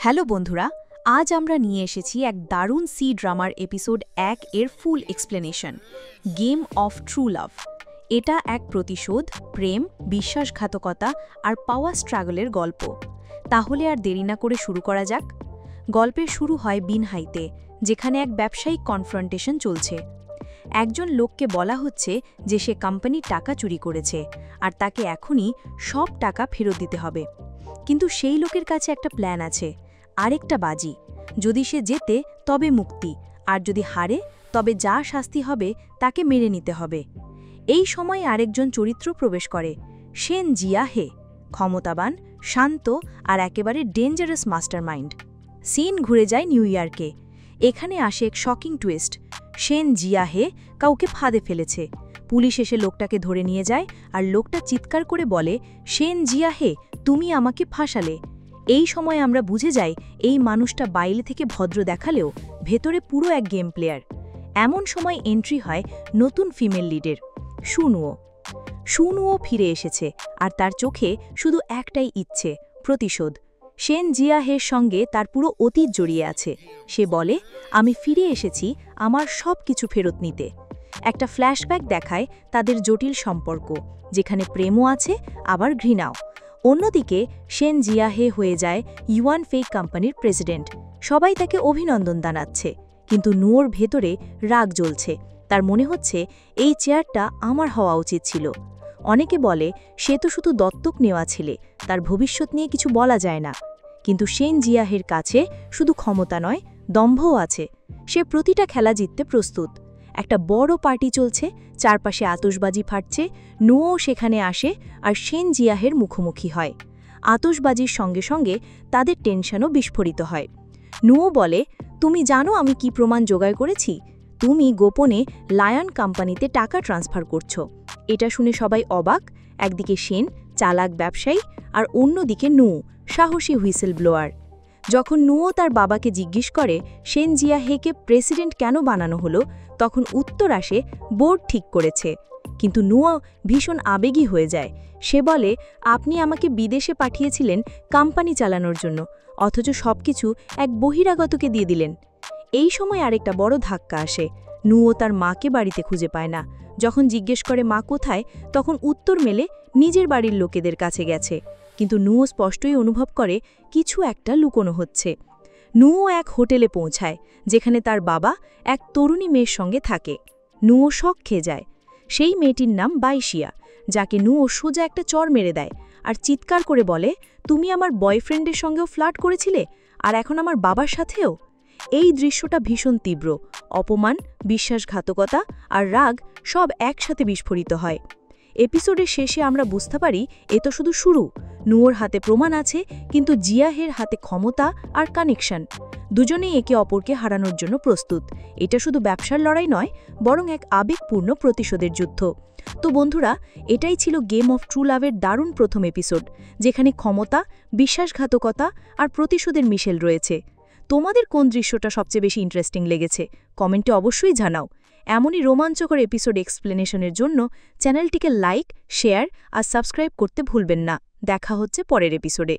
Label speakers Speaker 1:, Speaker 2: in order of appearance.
Speaker 1: Hello বন্ধুরা, আজ আমরা নিয়ে এসেছি এক দারুণ সি ড্রামার এপিসোড 1 এর full explanation, game of true love. এটা এক প্রতিশোধ, প্রেম, বিশ্বাসঘাতকতা আর পাওয়ার স্ট্রাগলের গল্প। তাহলে আর দেরি না করে শুরু করা যাক। গল্পের শুরু হয় বিনহাইতে, যেখানে এক ব্যবসায়িক কনফ্রন্টেশন চলছে। একজন লোককে বলা হচ্ছে যে সে কোম্পানির টাকা চুরি করেছে আর তাকে এখনই সব টাকা ফেরত দিতে হবে। কিন্তু সেই লোকের কাছে একটা প্ল্যান আছে, আরেকটা বাজি। যদি সে জেতে তবে মুক্তি, আর যদি হারে তবে যা শাস্তি হবে তাকে মেনে নিতে হবে। এই সময় আরেকজন চরিত্র প্রবেশ করে, শেন জিয়া হে, ক্ষমতাবান, শান্ত আর একেবারে ডেঞ্জারাস মাস্টারমাইন্ড। সিন ঘুরে যায় নিউ ইয়র্কে। এখানে আসে এক শকিং টুইস্ট, শেন জিয়া হে কাউকে ফাঁদে ফেলেছে। পুলিশ এসে লোকটাকে ধরে নিয়ে যায় আর লোকটা চিৎকার করে বলে, শেন জিয়া হে, তুমি আমাকে ফাঁসালে। এই সময় আমরা বুঝে যাই এই মানুষটা বাইরে থেকে ভদ্র দেখালেও ভেতরে পুরো এক গেম প্লেয়ার। এমন সময় এন্ট্রি হয় নতুন ফিমেল লিডের, শুনুও। শুনুও ফিরে এসেছে আর তার চোখে শুধু একটাই ইচ্ছে, প্রতিশোধ। শেন জিয়া হের সঙ্গে তার পুরো অতীত জড়িয়ে আছে। সে বলে, আমি ফিরে এসেছি আমার সব কিছু ফেরত নিতে। একটা ফ্ল্যাশব্যাক দেখায় তাদের জটিল সম্পর্ক, যেখানে প্রেমও আছে আবার ঘৃণাও। অন্যদিকে শেন জিয়া হে হয়ে যায় ইউয়ান ফেক কোম্পানির প্রেসিডেন্ট। সবাই তাকে অভিনন্দন জানাচ্ছে, কিন্তু নুয়োর ভেতরে রাগ জ্বলছে। তার মনে হচ্ছে এই চেয়ারটা আমার হওয়া উচিত ছিল। অনেকে বলে সে তো শুধু দত্তক নেওয়া ছেলে, তার ভবিষ্যৎ নিয়ে কিছু বলা যায় না। কিন্তু শেন জিয়া হের কাছে শুধু ক্ষমতা নয়, দম্ভও আছে। সে প্রতিটা খেলা জিততে প্রস্তুত। একটা বড় পার্টি চলছে, চারপাশে আতশবাজি ফাটছে। নুও সেখানে আসে আর শেন জিয়াহের মুখোমুখি হয়। আতশবাজির সঙ্গে সঙ্গে তাদের টেনশনও বিস্ফোরিত হয়। নুও বলে, তুমি জানো আমি কি প্রমাণ জোগাড় করেছি? তুমি গোপনে লায়ন কোম্পানিতে টাকা ট্রান্সফার করছো। এটা শুনে সবাই অবাক। একদিকে শেন, চালাক ব্যবসায়ী, আর অন্যদিকে নুও, সাহসী হুইসেল ব্লোয়ার। যখন নুও তার বাবাকে জিজ্ঞেস করে শেন জিয়া হেকে প্রেসিডেন্ট কেন বানানো হলো, তখন উত্তর আসে, বোর্ড ঠিক করেছে। কিন্তু নুও ভীষণ আবেগী হয়ে যায়। সে বলে, আপনি আমাকে বিদেশে পাঠিয়েছিলেন কোম্পানি চালানোর জন্য, অথচ সবকিছু এক বহিরাগতকে দিয়ে দিলেন। এই সময় আরেকটা বড় ধাক্কা আসে। নুও তার মাকে বাড়িতে খুঁজে পায় না। যখন জিজ্ঞেস করে মা কোথায়, তখন উত্তর মেলে নিজের বাড়ির লোকেদের কাছে গেছে। কিন্তু নুও স্পষ্টই অনুভব করে কিছু একটা লুকোনো হচ্ছে। নুও এক হোটেলে পৌঁছায়, যেখানে তার বাবা এক তরুণী মেয়ের সঙ্গে থাকে। নুও শক খেয়ে যায়। সেই মেয়েটির নাম বাইশিয়া, যাকে নুও সোজা একটা চড় মেরে দেয় আর চিৎকার করে বলে, তুমি আমার বয়ফ্রেন্ডের সঙ্গেও ফ্লার্ট করেছিলে, আর এখন আমার বাবার সাথেও। এই দৃশ্যটা ভীষণ তীব্র। অপমান, বিশ্বাসঘাতকতা আর রাগ সব একসাথে বিস্ফোরিত হয়। এপিসোডের শেষে আমরা বুঝতে পারি এ তো শুধু শুরু। নুয়োর হাতে প্রমাণ আছে, কিন্তু জিয়াহের হাতে ক্ষমতা আর কানেকশন। দুজনেই একে অপরকে হারানোর জন্য প্রস্তুত। এটা শুধু ব্যবসার লড়াই নয়, বরং এক আবেগপূর্ণ প্রতিশোধের যুদ্ধ। তো বন্ধুরা, এটাই ছিল গেম অফ ট্রু লাভের দারুণ প্রথম এপিসোড, যেখানে ক্ষমতা, বিশ্বাসঘাতকতা আর প্রতিশোধের মিশেল রয়েছে। তোমাদের কোন দৃশ্যটা সবচেয়ে বেশি ইন্টারেস্টিং লেগেছে কমেন্টে অবশ্যই জানাও। এমনই রোমাঞ্চকর এপিসোড এক্সপ্লেনেশনের জন্য চ্যানেলটিকে লাইক, শেয়ার আর সাবস্ক্রাইব করতে ভুলবেন না। দেখা হচ্ছে পরের এপিসোডে।